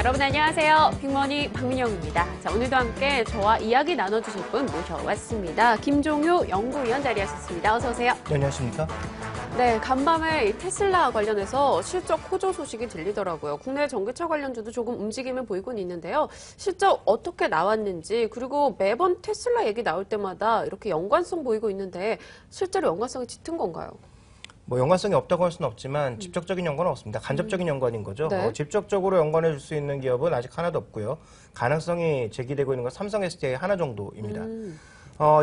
여러분 안녕하세요. 빅머니 박민영입니다. 자, 오늘도 함께 저와 이야기 나눠주실 분 모셔왔습니다. 김종효 연구위원 자리하셨습니다. 어서 오세요. 네, 안녕하십니까? 네, 간밤에 테슬라 관련해서 실적 호조 소식이 들리더라고요. 국내 전기차 관련주도 조금 움직임을 보이곤 있는데요. 실적 어떻게 나왔는지, 그리고 매번 테슬라 얘기 나올 때마다 이렇게 연관성 보이고 있는데 실제로 연관성이 짙은 건가요? 뭐 연관성이 없다고 할 수는 없지만 직접적인 연관은 없습니다. 간접적인 연관인 거죠. 네. 직접적으로 연관해 줄 수 있는 기업은 아직 하나도 없고요. 가능성이 제기되고 있는 건 삼성 SDI 하나 정도입니다.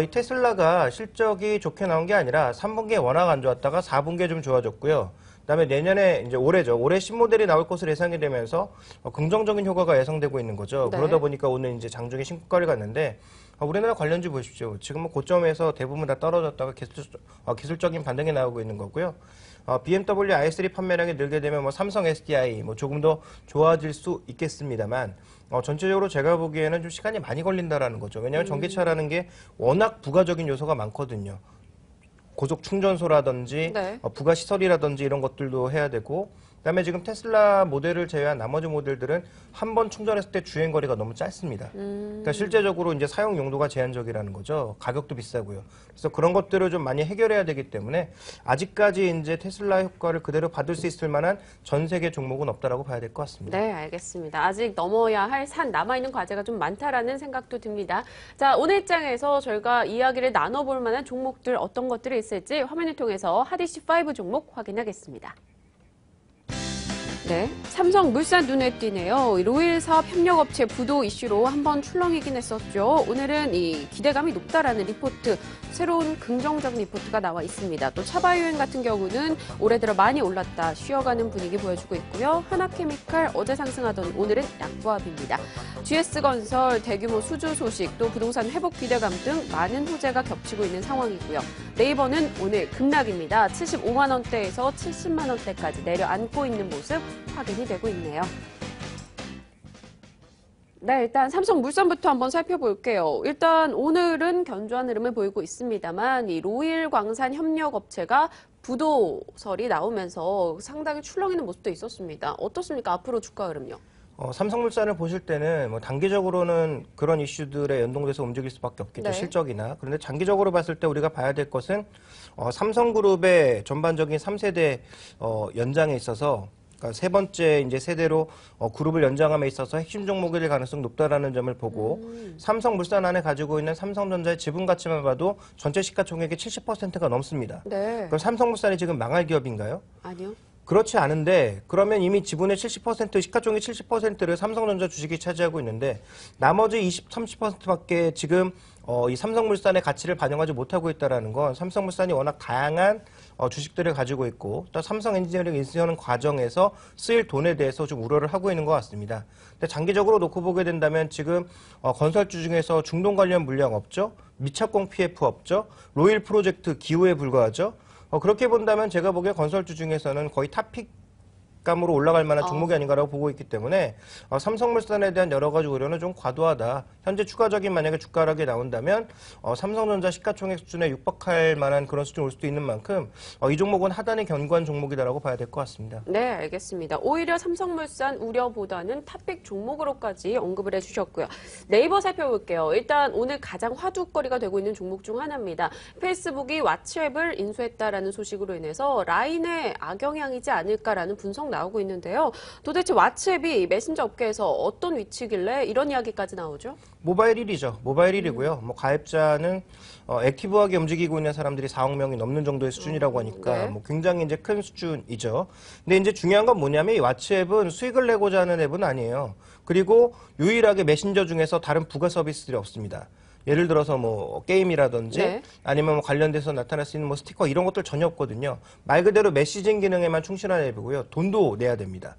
이 테슬라가 실적이 좋게 나온 게 아니라 3분기에 워낙 안 좋았다가 4분기에 좀 좋아졌고요. 그다음에 내년에 이제 올해죠. 올해 신모델이 나올 것으로 예상이 되면서 긍정적인 효과가 예상되고 있는 거죠. 네. 그러다 보니까 오늘 이제 장중에 신고가를 갔는데 우리나라 관련주 보십시오. 지금 뭐 고점에서 대부분 다 떨어졌다가 기술적인 반등이 나오고 있는 거고요. BMW i3 판매량이 늘게 되면 뭐 삼성 SDI 뭐 조금 더 좋아질 수 있겠습니다만 전체적으로 제가 보기에는 좀 시간이 많이 걸린다라는 거죠. 왜냐하면 전기차라는 게 워낙 부가적인 요소가 많거든요. 고속 충전소라든지 네. 부가 시설이라든지 이런 것들도 해야 되고, 그다음에 지금 테슬라 모델을 제외한 나머지 모델들은 한 번 충전했을 때 주행 거리가 너무 짧습니다. 그러니까 실제적으로 이제 사용 용도가 제한적이라는 거죠. 가격도 비싸고요. 그래서 그런 것들을 좀 많이 해결해야 되기 때문에 아직까지 이제 테슬라 효과를 그대로 받을 수 있을 만한 전 세계 종목은 없다라고 봐야 될 것 같습니다. 네, 알겠습니다. 아직 넘어야 할 산 남아있는 과제가 좀 많다라는 생각도 듭니다. 자, 오늘 입장에서 저희가 이야기를 나눠볼 만한 종목들 어떤 것들이 있을지 화면을 통해서 하디시5 종목 확인하겠습니다. 네, 삼성물산 눈에 띄네요. 로일 사업 협력업체 부도 이슈로 한번 출렁이긴 했었죠. 오늘은 이 기대감이 높다라는 리포트, 새로운 긍정적 리포트가 나와 있습니다. 또 차바이오인 같은 경우는 올해 들어 많이 올랐다, 쉬어가는 분위기 보여주고 있고요. 하나케미칼 어제 상승하던 오늘은 약보합입니다. GS건설 대규모 수주 소식, 또 부동산 회복 기대감 등 많은 호재가 겹치고 있는 상황이고요. 네이버는 오늘 급락입니다. 75만 원대에서 70만 원대까지 내려앉고 있는 모습 확인이 되고 있네요. 네, 일단 삼성물산부터 한번 살펴볼게요. 일단 오늘은 견조한 흐름을 보이고 있습니다만 이 로일 광산 협력업체가 부도설이 나오면서 상당히 출렁이는 모습도 있었습니다. 어떻습니까? 앞으로 주가 흐름요? 삼성물산을 보실 때는 뭐 단기적으로는 그런 이슈들에 연동돼서 움직일 수밖에 없겠죠. 네. 실적이나. 그런데 장기적으로 봤을 때 우리가 봐야 될 것은 삼성그룹의 전반적인 3세대 연장에 있어서, 그러니까 세 번째 이제 세대로 그룹을 연장함에 있어서 핵심 종목이 될 가능성이 높다라는 점을 보고, 삼성물산 안에 가지고 있는 삼성전자의 지분 가치만 봐도 전체 시가총액의 70%가 넘습니다. 네. 그럼 삼성물산이 지금 망할 기업인가요? 아니요. 그렇지 않은데, 그러면 이미 지분의 70%, 시가총액 70%를 삼성전자 주식이 차지하고 있는데 나머지 20, 30%밖에 지금 이 삼성물산의 가치를 반영하지 못하고 있다는 건 삼성물산이 워낙 다양한 주식들을 가지고 있고 또 삼성 엔지니어링 인수하는 과정에서 쓰일 돈에 대해서 좀 우려를 하고 있는 것 같습니다. 근데 장기적으로 놓고 보게 된다면 지금 건설주 중에서 중동 관련 물량 없죠? 미착공 PF 없죠? 로일 프로젝트 기호에 불과하죠? 그렇게 본다면 제가 보기에 건설주 중에서는 거의 탑픽감으로 올라갈 만한 종목이 아닌가라고 보고 있기 때문에 삼성물산에 대한 여러 가지 우려는 좀 과도하다. 현재 추가적인 만약에 주가 하락이 나온다면 삼성전자 시가총액 수준에 육박할 만한 그런 수준이 올 수도 있는 만큼 이 종목은 하단의 견고한 종목이다라고 봐야 될 것 같습니다. 네, 알겠습니다. 오히려 삼성물산 우려보다는 탑픽 종목으로까지 언급을 해주셨고요. 네이버 살펴볼게요. 일단 오늘 가장 화두거리가 되고 있는 종목 중 하나입니다. 페이스북이 왓츠앱을 인수했다라는 소식으로 인해서 라인의 악영향이지 않을까라는 분석 나오고 있는데요. 도대체 왓츠앱이 메신저 업계에서 어떤 위치길래 이런 이야기까지 나오죠? 모바일 1위죠. 모바일 1위고요. 뭐 가입자는 액티브하게 움직이고 있는 사람들이 4억 명이 넘는 정도의 수준이라고 하니까 네. 뭐 굉장히 이제 큰 수준이죠. 근데 이제 중요한 건 뭐냐면 이 왓츠앱은 수익을 내고자 하는 앱은 아니에요. 그리고 유일하게 메신저 중에서 다른 부가 서비스들이 없습니다. 예를 들어서 뭐 게임이라든지 네. 아니면 뭐 관련돼서 나타날 수 있는 뭐 스티커 이런 것들 전혀 없거든요. 말 그대로 메시징 기능에만 충실한 앱이고요. 돈도 내야 됩니다.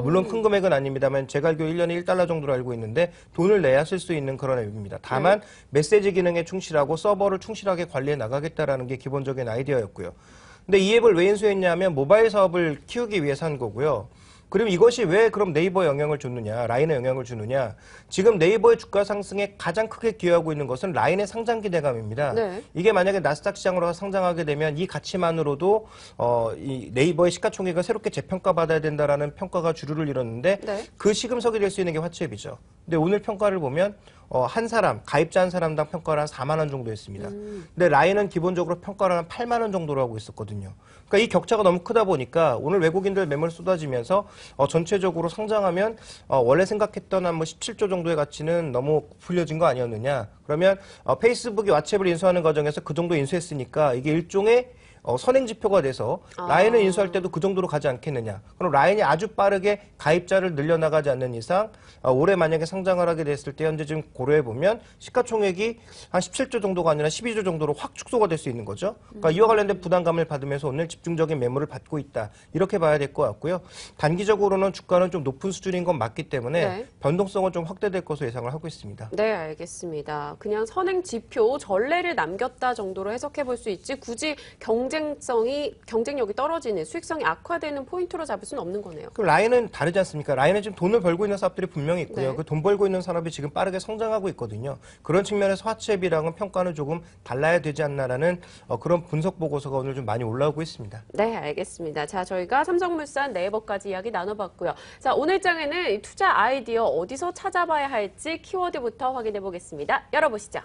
물론 큰 금액은 아닙니다만 제가 알기로 1년에 1달러 정도로 알고 있는데 돈을 내야 쓸 수 있는 그런 앱입니다. 다만 메시지 기능에 충실하고 서버를 충실하게 관리해 나가겠다라는 게 기본적인 아이디어였고요. 근데 이 앱을 왜 인수했냐 하면 모바일 사업을 키우기 위해서 한 거고요. 그럼 이것이 왜 그럼 네이버에 영향을 줬느냐, 라인에 영향을 주느냐. 지금 네이버의 주가 상승에 가장 크게 기여하고 있는 것은 라인의 상장 기대감입니다. 네. 이게 만약에 나스닥 시장으로 상장하게 되면 이 가치만으로도 이 네이버의 시가총액을 새롭게 재평가받아야 된다라는 평가가 주류를 이뤘는데 네. 그 시금석이 될 수 있는 게 화채비죠. 근데 오늘 평가를 보면 한 사람, 가입자 한 사람당 평가를 한 4만 원 정도 했습니다. 근데 라인은 기본적으로 평가를 한 8만 원 정도로 하고 있었거든요. 그러니까 이 격차가 너무 크다 보니까 오늘 외국인들 매물 쏟아지면서 전체적으로 상장하면 원래 생각했던 한 뭐 17조 정도의 가치는 너무 부풀려진 거 아니었느냐. 그러면 페이스북이 왓츠앱을 인수하는 과정에서 그 정도 인수했으니까 이게 일종의 선행 지표가 돼서 라인을 인수할 때도 그 정도로 가지 않겠느냐. 그럼 라인이 아주 빠르게 가입자를 늘려나가지 않는 이상 올해 만약에 상장을 하게 됐을 때 현재 지금 고려해 보면 시가총액이 한 17조 정도가 아니라 12조 정도로 확 축소가 될 수 있는 거죠. 그러니까 이와 관련된 부담감을 받으면서 오늘 집중적인 매물을 받고 있다. 이렇게 봐야 될 것 같고요. 단기적으로는 주가는 좀 높은 수준인 건 맞기 때문에 네. 변동성은 좀 확대될 것으로 예상을 하고 있습니다. 네, 알겠습니다. 그냥 선행 지표, 전례를 남겼다 정도로 해석해 볼 수 있지 굳이 경쟁력이 떨어지는, 수익성이 악화되는 포인트로 잡을 수는 없는 거네요. 그럼 라인은 다르지 않습니까? 라인은 지금 돈을 벌고 있는 사업들이 분명히 있고요. 네. 그 돈 벌고 있는 산업이 지금 빠르게 성장하고 있거든요. 그런 측면에서 화채비랑은 평가는 조금 달라야 되지 않나라는 그런 분석 보고서가 오늘 좀 많이 올라오고 있습니다. 네, 알겠습니다. 자, 저희가 삼성물산 네이버까지 이야기 나눠봤고요. 자, 오늘 장에는 이 투자 아이디어 어디서 찾아봐야 할지 키워드부터 확인해 보겠습니다. 열어보시죠.